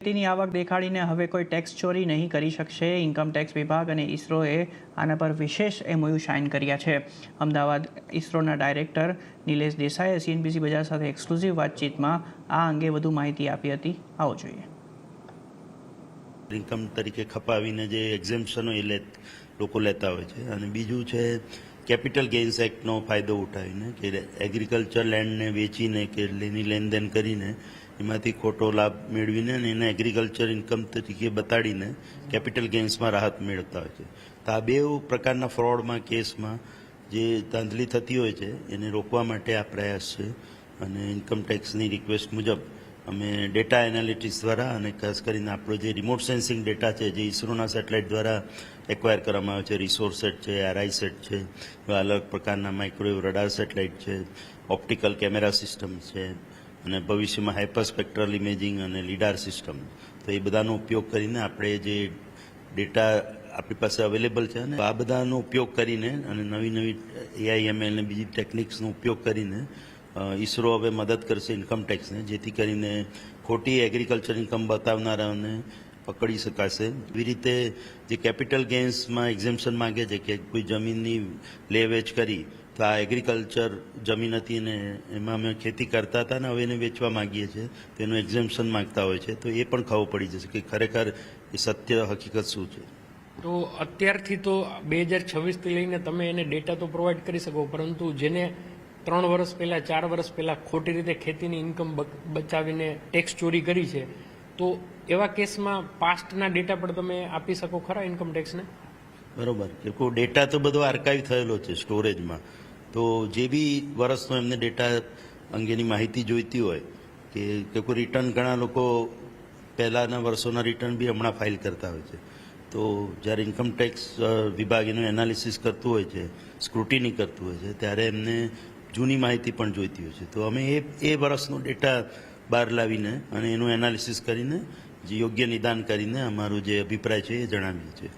ની આવક દેખાડીને હવે કોઈ ટેક્સ ચોરી નહીં કરી શકશે. ઇન્કમ ટેક્સ વિભાગ અને ઇસરોએ આના પર વિશેષ MOU સાઇન કર્યા છે. અમદાવાદ ઇસરોના ડાયરેક્ટર નિલેશ દેસાઈએ CNBC બજાર સાથે એક્સક્લુઝિવ વાતચીતમાં આ અંગે વધુ માહિતી આપી હતી. આવો જોઈએ. ઇન્કમ તરીકે ખપાવીને જે એક્ઝેમ્પશનો એ લોકો લેતા હોય છે, અને બીજું છે કેપિટલ ગેઇન્સ એક્ટનો ફાયદો ઉઠાવીને કે એગ્રીકલ્ચર લેન્ડને વેચીને કે એની લેનદેન કરીને એમાંથી ખોટો લાભ મેળવીને અને એને એગ્રીકલ્ચર ઇન્કમ તરીકે બતાડીને કેપિટલ ગેઇન્સમાં રાહત મેળવતા હોય છે. તો આ બે પ્રકારના ફ્રોડમાં કેસમાં જે ધાંધલી થતી હોય છે એને રોકવા માટે આ પ્રયાસ છે. અને ઇન્કમ ટેક્સની રિક્વેસ્ટ મુજબ અમે ડેટા એનાલિટિક્સ દ્વારા અને ખાસ કરીને આપણો જે રિમોટ સેન્સિંગ ડેટા છે જે ઇસરોના સેટેલાઇટ દ્વારા એક્વાયર કરવામાં આવે છે, રિસોર્સ સેટ છે, RI સેટ છે, એવા અલગ પ્રકારના માઇક્રોવેવ રડાર સેટેલાઇટ છે, ઓપ્ટિકલ કેમેરા સિસ્ટમ છે, અને ભવિષ્યમાં હાઇપરસ્પેક્ટ્રલ ઇમેજિંગ અને લીડાર સિસ્ટમ, તો એ બધાનો ઉપયોગ કરીને આપણે જે ડેટા આપણી પાસે અવેલેબલ છે અને આ બધાનો ઉપયોગ કરીને અને નવી નવી AI/ML અને બીજી ટેકનિક્સનો ઉપયોગ કરીને ઇસરો હવે મદદ કરશે ઇન્કમ ટેક્સને, જેથી કરીને ખોટી એગ્રીકલ્ચર ઇન્કમ બતાવનારાઓને પકડી શકાશે. એવી રીતે જે કેપિટલ ગેઇન્સમાં એક્ઝેમ્પશન માગે છે કે કોઈ જમીનની લે વેચ કરી તો આ એગ્રીકલ્ચર જમીન હતી ને એમાં અમે ખેતી કરતા હતા ને હવે એને વેચવા માગીએ છીએ તો એનું એક્ઝેમ્પશન માગતા હોય છે, તો એ પણ ખબર પડી જશે કે ખરેખર એ સત્ય હકીકત શું છે. તો અત્યારથી તો 2026થી લઈને તમે એને ડેટા તો પ્રોવાઈડ કરી શકો, પરંતુ જેને 3 વર્ષ પહેલાં 4 વર્ષ પહેલાં ખોટી રીતે ખેતીની ઇન્કમ બચાવીને ટેક્સ ચોરી કરી છે, તો એવા કેસમાં પાસ્ટના ડેટા પણ તમે આપી શકો ખરા ઇન્કમ ટેક્સને? બરોબર, કે કોઈ ડેટા તો બધો આર્કાઇવ થયેલો છે સ્ટોરેજમાં, તો જે બી વર્ષનો એમને ડેટા અંગેની માહિતી જોઈતી હોય કે કોઈ રિટર્ન, ઘણા લોકો પહેલાંના વર્ષોના રિટર્ન બી હમણાં ફાઇલ કરતા હોય છે, તો જ્યારે ઇન્કમ ટેક્સ વિભાગ એનું એનાલિસિસ કરતું હોય છે, સ્ક્રુટિની કરતું હોય છે, ત્યારે એમને જૂની માહિતી પણ જોઈતી હોય છે. તો અમે એ વર્ષનો ડેટા બહાર લાવીને અને એનું એનાલિસિસ કરીને જે યોગ્ય નિદાન કરીને અમારો જે અભિપ્રાય છે એ જણાવીએ છીએ.